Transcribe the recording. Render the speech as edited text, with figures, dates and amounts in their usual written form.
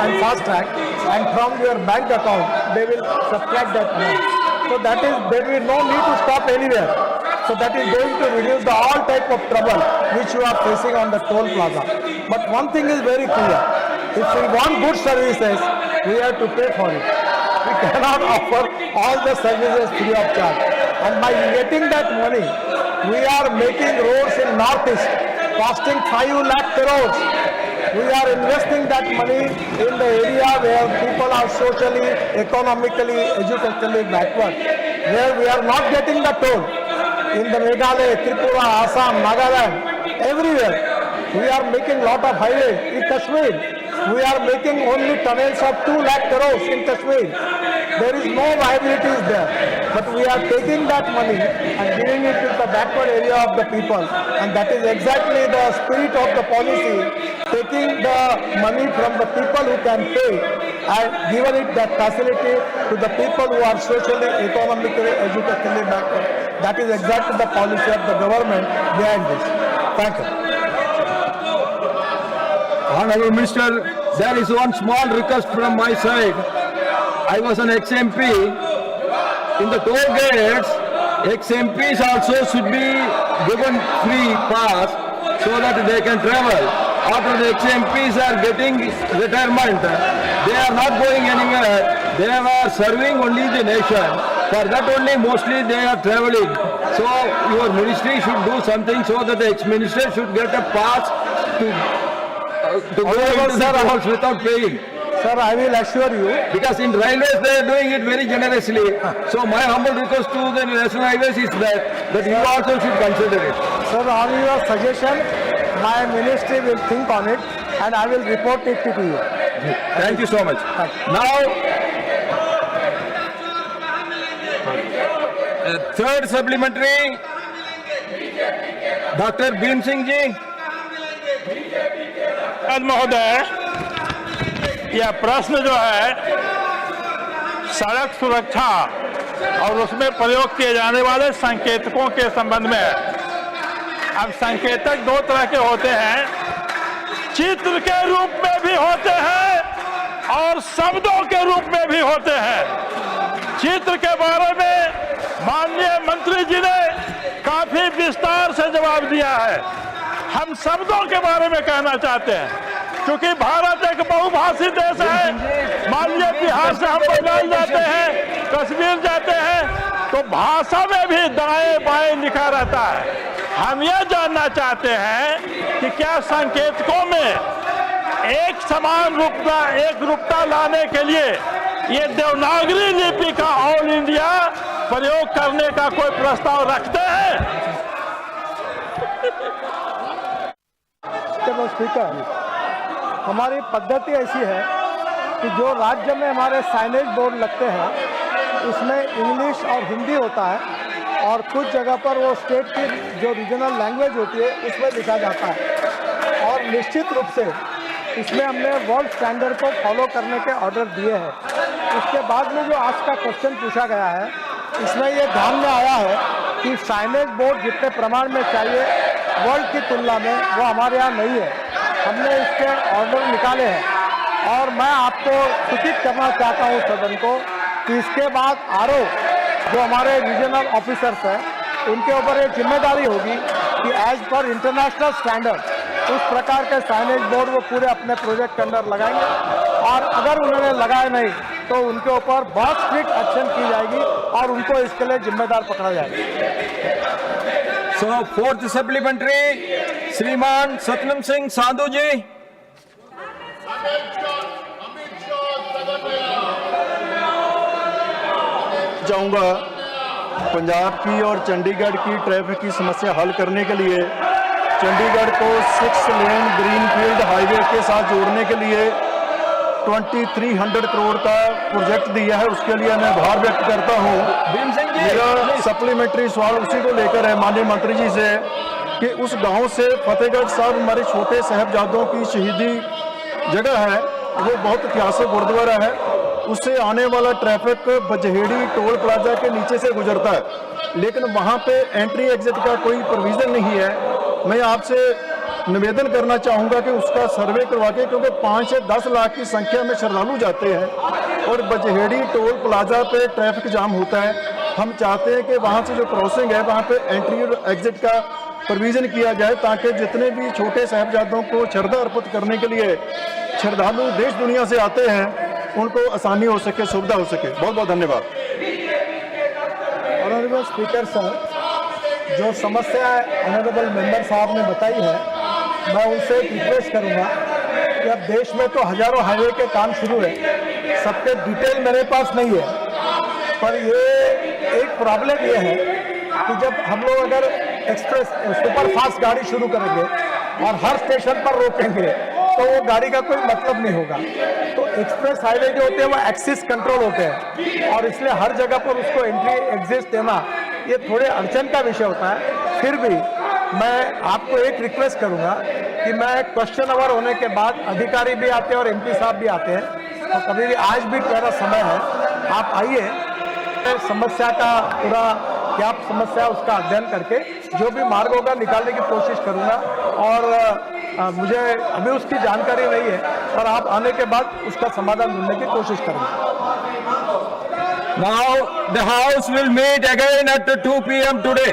and fast track, and from your bank account they will subtract that amount. So that is, there will be no need to stop anywhere. So that is going to reduce the all type of trouble which you are facing on the toll plaza. But one thing is very clear: if we want good services, we have to pay for it. We cannot offer all the services free of charge. And by getting that money, we are making roads in Northeast costing 5 lakh crores. We are investing that money in the area where people are socially, economically, educationally backward, where we are not getting the toll. In the Meghalaya, Tripura, Assam, Nagaland, everywhere, we are making lot of highways. In Kashmir, we are making only tunnels of 2 lakh crores in Kashmir. There is no viability there. But we are taking that money and giving it to the backward area of the people. And that is exactly the spirit of the policy, taking the money from the people who can pay and giving it that facility to the people who are socially, economically, educationally backward. That is exactly the policy of the government behind this. Thank you. Honorable Minister, there is one small request from my side. I was an ex-MP. In the toll gates, ex-MPs also should be given free pass so that they can travel. After the ex-MPs are getting retirement, they are not going anywhere. They are serving only the nation. For that only mostly they are traveling. So your ministry should do something so that the ex-minister should get a pass to go into the tolls without paying. Sir, I will assure you. Because in railways they are doing it very generously. So my humble request to the national highways is that you also should consider it. Sir, on your suggestion, my ministry will think on it and I will report it to you. Thank you so much. Now, third supplementary, Dr. Bhim Singh ji. महोदय, यह प्रश्न जो है सड़क सुरक्षा और उसमें प्रयोग किए जाने वाले संकेतकों के संबंध में है। अब संकेतक दो तरह के होते हैं, चित्र के रूप में भी होते हैं और शब्दों के रूप में भी होते हैं। चित्र के बारे में माननीय मंत्री जी ने काफी विस्तार से जवाब दिया है। हम शब्दों के बारे में कहना चाहते हैं, क्योंकि भारत एक बहुभाषी देश है। मान लीजिए बिहार से हम बंगाल जाते हैं, कश्मीर जाते हैं, तो भाषा में भी दाएं बाएं लिखा रहता है। हम ये जानना चाहते हैं कि क्या संकेतकों में एक समान रूपता, एक रूपता लाने के लिए ये देवनागरी लिपि का ऑल इंडिया प्रयोग करने का कोई प्रस्ताव रखते हैं? स्पीकर, हमारी पद्धति ऐसी है कि जो राज्य में हमारे साइनेज बोर्ड लगते हैं उसमें इंग्लिश और हिंदी होता है और कुछ जगह पर वो स्टेट की जो रीजनल लैंग्वेज होती है उसमें लिखा जाता है। और निश्चित रूप से इसमें हमने वर्ल्ड स्टैंडर्ड को फॉलो करने के ऑर्डर दिए हैं। उसके बाद में जो आज का क्वेश्चन पूछा गया है, इसमें ये ध्यान में आया है कि साइनेज बोर्ड जितने प्रमाण में चाहिए वर्ल्ड की तुलना में वो हमारे यहाँ नहीं है। हमने इसके ऑर्डर निकाले हैं और मैं आपको सूचित करना चाहता हूँ सदन को कि इसके बाद जो हमारे रीजनल ऑफिसर्स हैं उनके ऊपर ये जिम्मेदारी होगी कि एज पर इंटरनेशनल स्टैंडर्ड उस प्रकार के साइनेज बोर्ड वो पूरे अपने प्रोजेक्ट के अंदर लगाएंगे और अगर उन्होंने लगाए नहीं तो उनके ऊपर बहुत स्ट्रिक्ट एक्शन की जाएगी और उनको इसके लिए जिम्मेदार पकड़ा जाएगा। So fourth supplementary, श्रीमान सतनाम सिंह साधु जी। चाहूँगा पंजाब की और चंडीगढ़ की ट्रैफिक की समस्या हल करने के लिए चंडीगढ़ को 6 लेन ग्रीनफील्ड हाईवे के साथ जोड़ने के लिए 2300 करोड़ का प्रोजेक्ट दिया है। उसके लिए मैं आभार व्यक्त करता हूँ। मेरा सप्लीमेंट्री सवाल उसी को लेकर है माननीय मंत्री जी से कि उस गांव से फतेहगढ़ साहब हमारे छोटे साहबजादों की शहीदी जगह है, वो बहुत ऐतिहासिक गुरुद्वारा है, उससे आने वाला ट्रैफिक बजहेड़ी टोल प्लाजा के नीचे से गुजरता है, लेकिन वहाँ पे एंट्री एग्जिट का कोई प्रोविज़न नहीं है। मैं आपसे निवेदन करना चाहूँगा कि उसका सर्वे करवा के, क्योंकि 5 से 10 लाख की संख्या में श्रद्धालु जाते हैं और बजहेड़ी टोल प्लाजा पे ट्रैफिक जाम होता है। हम चाहते हैं कि वहाँ से जो क्रॉसिंग है वहाँ पे एंट्री और एग्जिट का प्रोविज़न किया जाए, ताकि जितने भी छोटे साहिबजादों को श्रद्धा अर्पित करने के लिए श्रद्धालु देश दुनिया से आते हैं उनको आसानी हो सके, सुविधा हो सके। बहुत बहुत धन्यवाद। ऑनरेबल स्पीकर सर, जो समस्या ऑनरेबल मेंबर साहब ने बताई है, मैं उनसे एक रिक्वेस्ट करूंगा कि अब देश में तो हजारों हाईवे के काम शुरू है, सबके डिटेल मेरे पास नहीं है, पर ये एक प्रॉब्लम ये है कि जब हम लोग अगर एक्सप्रेस सुपर फास्ट गाड़ी शुरू करेंगे और हर स्टेशन पर रोकेंगे तो वो गाड़ी का कोई मतलब नहीं होगा। तो एक्सप्रेस हाईवे जो होते हैं वो एक्सिस कंट्रोल होते हैं और इसलिए हर जगह पर उसको एंट्री एग्जिट देना ये थोड़े अड़चन का विषय होता है। फिर भी मैं आपको एक रिक्वेस्ट करूंगा कि मैं क्वेश्चन आवर होने के बाद अधिकारी भी आते हैं और एमपी साहब भी आते हैं, तो कभी भी आज भी मेरा समय है, आप आइए, समस्या का पूरा क्या समस्या उसका अध्ययन करके जो भी मार्ग होगा निकालने की कोशिश करूंगा। और मुझे अभी उसकी जानकारी नहीं है, पर आप आने के बाद उसका समाधान ढूंढने की कोशिश करूंगा। Now the House will meet again at 2 p.m. today.